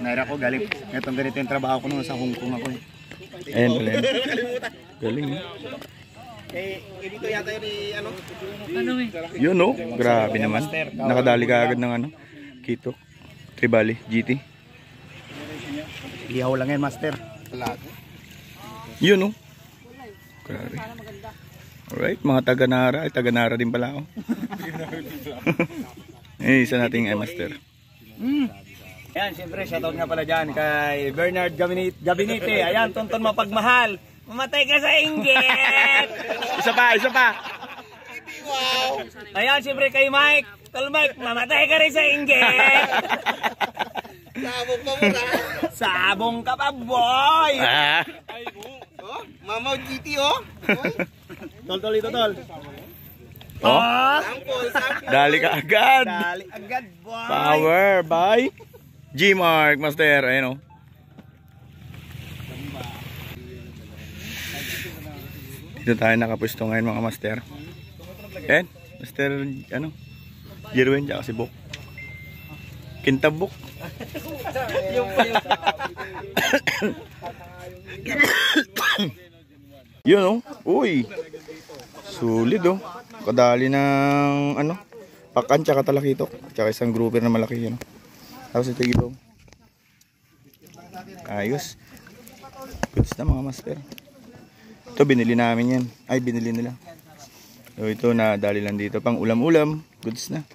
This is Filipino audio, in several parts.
Naira ko, galing. Itong ganito yung trabaho ko nung sa Hong Kong ako eh. Ayan, galing. Galing. Dito yata yun ano? Yun no, grabe naman. Nakadali ka agad ng ano, Kito, Tribali, GT. Ihaw lang yan, master. Yun no. Grabe. Alright, mga taga-Nara. Ay, taga-Nara din pala ako. Eh, isa nating master. Ayan, siyempre, shoutout nga pala dyan kay Bernard Gabinete. Ayan, Tonton Mapagmahal. Mamatay ka sa inggit! Isa pa, isa pa. Wow! Ayan, siyempre kay Mike. Tol Mike, mamatay ka rin sa inggit! Sabong pa muna. Sabong ka pa, boy! Oh, Mamaw GT, oh! Tol, ito, tol. Oh, Sample. dali ka agad. Dali agad, boy! Power by G-Mark, master. Ayan o. Dito tayo nakapwesto ngayon mga master. Ayan, master, ano, Jerwin, tsaka si Bok. Kintabok. Yun o. Uy. Sulit o. Kadali ng, ano, pakan tsaka talakitok. Tsaka isang grouper na malaki yun. Tapos ito yung ayos. Goods na mga master. Ito binili namin yan. Ay binili nila. So ito na dali lang dito. Pang ulam-ulam. Goods na.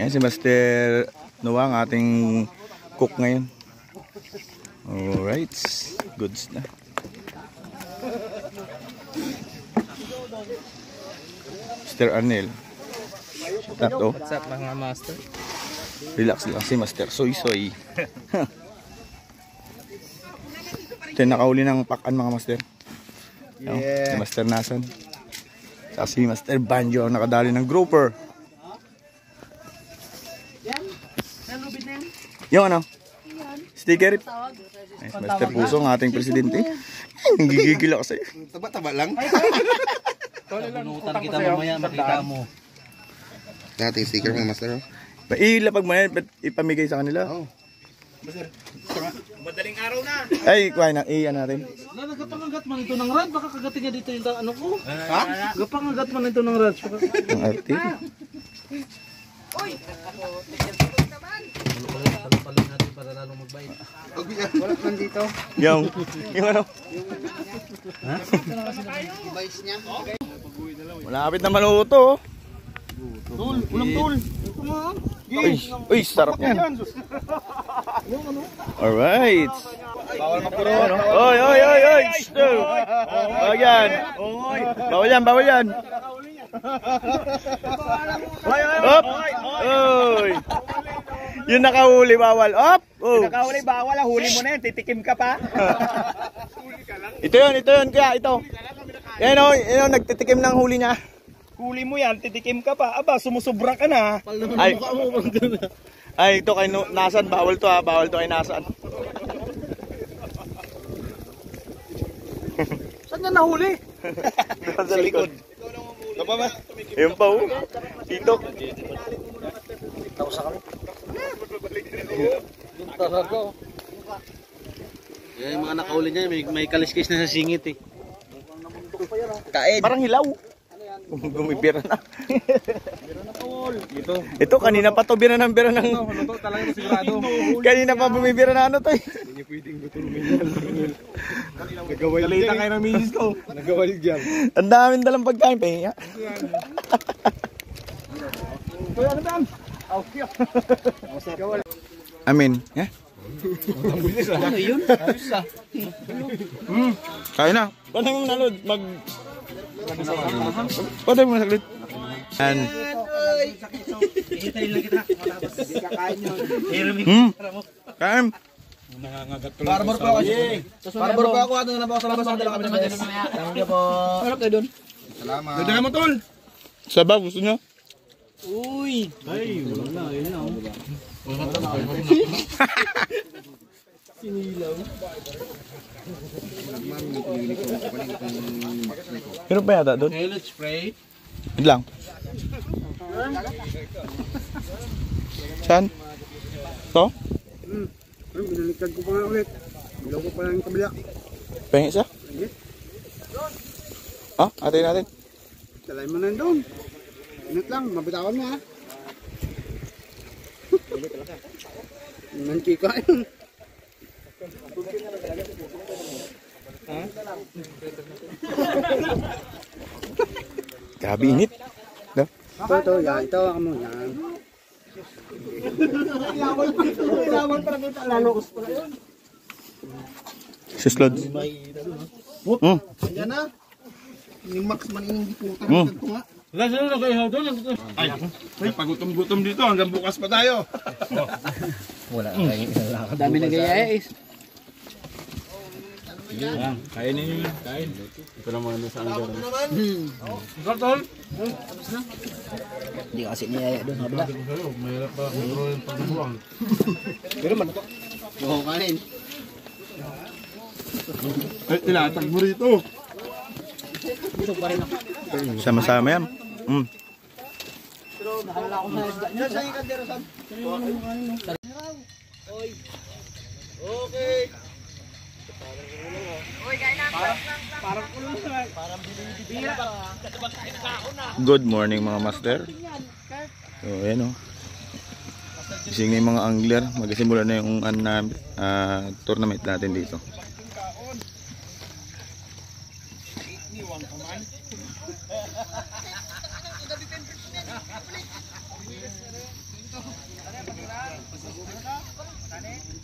Yan si Master Noah ang ating cook ngayon. Alright. Goods na. Mr. Arnel. Tato. What's up mga master? Relax lang si Master Soy. Ito yung nakauli ng pakan mga master. Yeah. Si Master Nasan. Saka si Master Banjo ang nakadali ng grouper. Yung ano? Sticker. Nice, Master Puso ang ating presidente. Gigigil ako sa'yo. Taba-taba lang. Bunutan kita mamaya, makita mo. Dating sticker mga master. Ilapag mo yan, ipamigay sa kanila. Oh. Madaling araw na. Ay, kuha na, iyan natin. Nagapangagat man ito ng rad, baka kagatin niya dito yung ano ko. Ha? Gapangagat man ito ng rad. Ang arte. Palong natin para lalong magbait. Wala man dito. Yung ano? Ha? Vice niya. Malapit na maluto. Tul, ulam tul. Uy, sarap yan. Alright. Bawal mapuro. Oy. Bawal yan. Bawal yan. Up. Oy. Yung nakahuli, bawal. Up. Oh. Nakahuli bawal, huli mo na yan, titikim ka pa. Ito yun. Kaya ito. Yan o, nagtitikim ng huli niya. Huli mo yan, titikim ka pa. Aba, sumusubra ka na. Ay, ito kay Nasan. Bawal to ha. Bawal to kay Nasan. Saan niya nahuli? Sa likod. Ito pa ba? Ayun pa oh. Dito. Yung mga nakauli niya, may kaliskis na sa singit eh. Kain. Parang hilaw. Gumibira na. Ito kanina pa to bira ng Ito talaga sigurado. kanina pa bumibira na ano to eh. Hindi pwedeng gutulmin yan. Nagawal dyan. Kayo ng misis ko. Nagawal dyan. Ang daming dalang pagkain pa eh. Ano ba? Amin. Yeah? Ano yun? Kaya na. Paano mo nalod? Paano mo saglit? And Hihitayin lang kita. Kain. Barbor po ako. Barbor po ako. Ano na po sa labas ng dala kami naman. Thank you po. Harap kayo doon. Salamat. Dala mo tol. Sabaw gusto nyo? Uy! Ay, wala. Ayun na. Sinilaw. Pero pa yata doon? Okay, let's pray. Wait lang. Saan? To? Binaligtad ko pa nga ulit. Bilaw ko pa lang yung kabila. Pengi siya? Ah, atin natin. Talay mo na doon. Ingat lang, mabitawan mo ha. Mantika yun. Grabe init. No? Ito, yan. Ito ako mo, yan. Sislod. Yan na. Yung max man ininggit mo. Ito nga. Ay, pagutom-gutom dito hanggang bukas pa tayo. Dami na gaya is. Kainin niyo yun. Kain. Ito naman sa anggar. Hindi kasi niyaya doon. Habla. Mahirap pa kontrol yung pagbubuang. Oo, kanin. Ay, tinatag mo rito. Sama-sama yan. Okay. Good morning mga master. So ayan o. Gising na yung mga angler. Magsimula na yung tournament natin dito.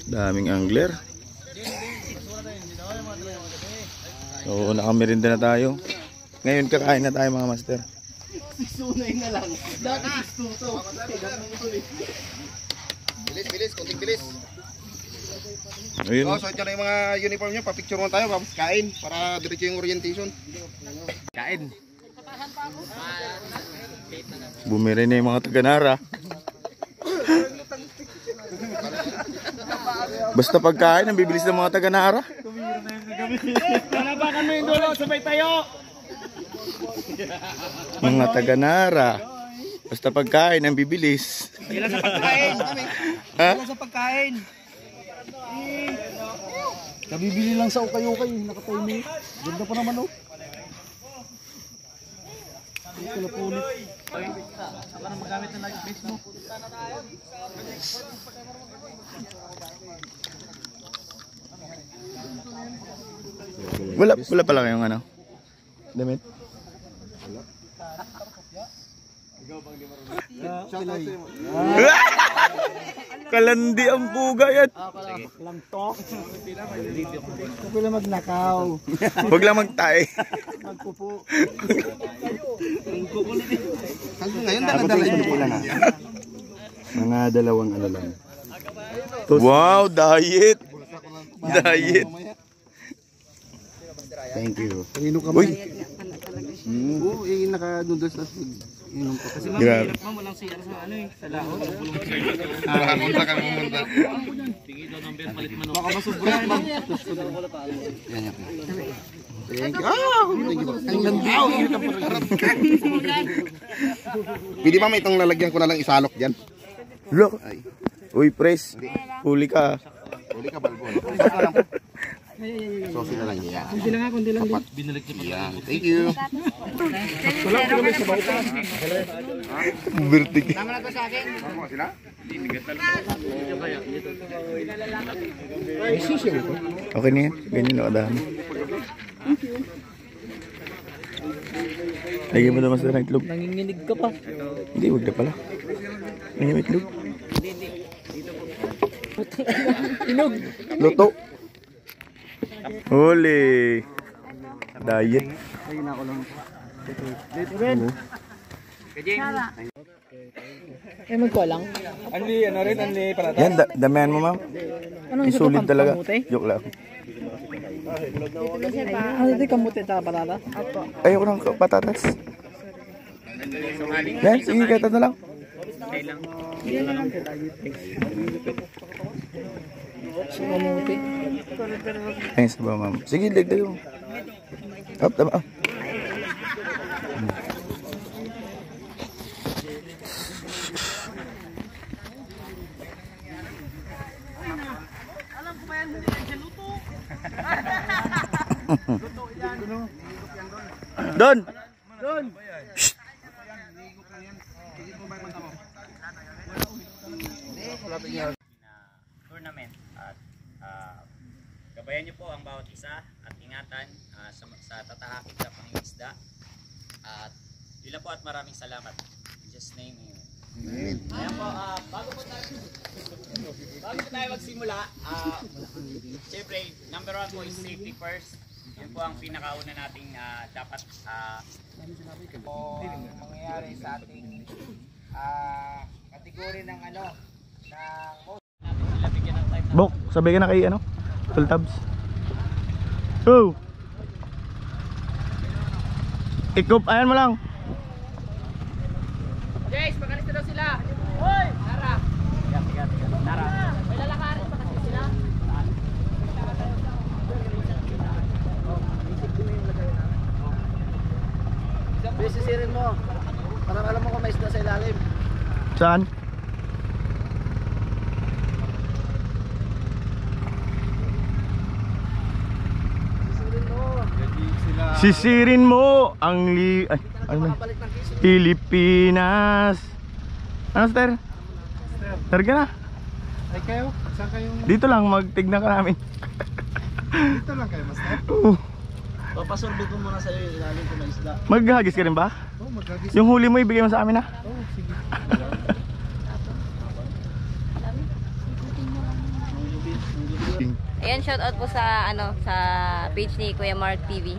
Daming angler. So nakamerinda na tayo. Ngayon kakain na tayo mga master. Sunay na lang. Dati istuto. Bilis, konting bilis. Ayun. So ito na yung mga uniform nyo. Papicture mo tayo, tapos kain para diretso yung orientation. Kain. Bumiri na yung mga taga-Nara. Basta pagkain, ang bibilis ng mga taga-Nara. Panabakan mo yung dulo, sabay tayo. Mga taga-Nara. Basta pagkain, ang bibilis. Ilan sa pagkain? Ha? Ilan sa pagkain? Kabibili lang sa ukay-ukay. Nakatay ganda pa naman oh. Ito na punit. Saka na magamit na nag-base mo. Wala pala kayong ano? Damit? Kalandi ang puga yan. Kapag lang magnakaw. Huwag lang magtay. Magpupo. Ngayon dala-dala yun. Mga dalawang ano lang. Wow, diet. Diet. Thank you. Kanino ka Uy. Oo, naka-noodles na inom pa. Kasi Grabe. ma'am, walang CR sa ano eh, sa laot. Pumunta ka pumunta. Bigay daw ng beer, palit man. Baka masubra ma'am. Thank you. Thank you. Ang ganda. Pwede ba may itong lalagyan ko na lang isalok dyan? Look. Uy, press. Huli ka. Huli ka, balbon. Sosi na lang yan. Kunti lang nga, kunti lang din. Binalik niyo pa yan. Thank you. Birthday. Tama na to sa akin. Sila? Okay na yan. Ganyan o, dami. Lagyan mo naman sa itlog. Nanginginig ka pa. Hindi, wag na pala. Lagyan mo itlog. Inog. Luto. Huli. Diet. Eh, magkulang. Yan, damihan mo ma'am. Anong gusto Solid ko, talaga. kamote? Joke lang. Ano ito kamote at patata? Apo. Ayoko ng patatas. Yan, sige, kahit ano lang. So, kamote. Ayun sa ba ma'am. Sige, dagdag mo. Up, tama. Don! Tournament at gabayan niyo po ang bawat isa at ingatan sa tatahakit sa pangingisda at yun lang po at maraming salamat. In Jesus' name, amen. Ayan po, bago po tayo magsimula, siyempre, number 1 po is safety first. Yan po ang pinakauna nating dapat mangyayari sa ating kategory ng ng Bok, sabay ka na kay ano? Full tabs. Oh! Ikup, ayan mo lang. Jace, magalis na daw sila. Hoy! Nara! Nara. May lalakarin pa kasi sila. Sisirin mo. Parang alam mo kung may isda sa ilalim. Saan? Sisirin mo ang Pilipinas. Ano, Sir? Targa na. Ay kayo? Saan kayo? Dito lang, magtignan ka namin. Dito lang kayo, Master? Papasorbit mo muna sa'yo yung ilalim kung may isda. Maghagis ka rin ba? Oo, magagis. Yung huli mo, ibigay mo sa amin, ha? Oo, sige. Ayan, shout out po sa sa page ni Kuya Mark TV.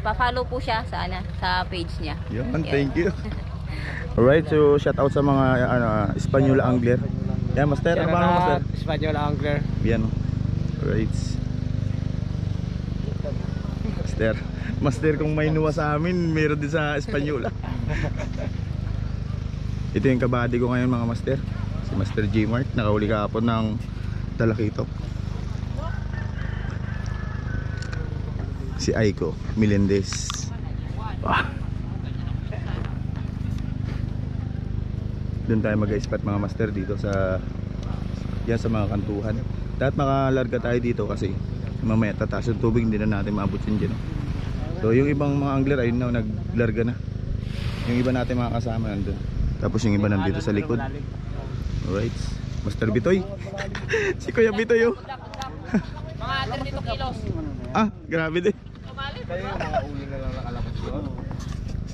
Pa-follow po siya sa sa page niya. Yun, thank you. Alright, so shout out sa mga Espanyol angler. Yan, Master, ano ba ang Master? Espanyol angler. Yan. Alright. Master, kung may nuwa sa amin, meron din sa Espanyol. Ito yung kabady ko ngayon, mga Master. Si Master J. Mark, nakahuli kahapon ng talakitok. Si Aiko Melendez. Doon tayo mag-spot, mga Master, dito sa sa mga kantuhan. Dapat makalarga tayo dito kasi mamaya tataas yung tubig, hindi na natin maabutin dyan. So yung ibang mga angler ayun na, naglarga na. Yung iba natin mga kasama nandun. Tapos yung iba nandito sa likod. Alright, Master Bitoy. Si Kuya Bitoy, oh. mga 32 kilos. Grabe din. Kayo yung mga ulo na lang nakalabas doon.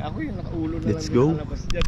Ako yung nakaulo na Let's lang go. nakalabas dyan.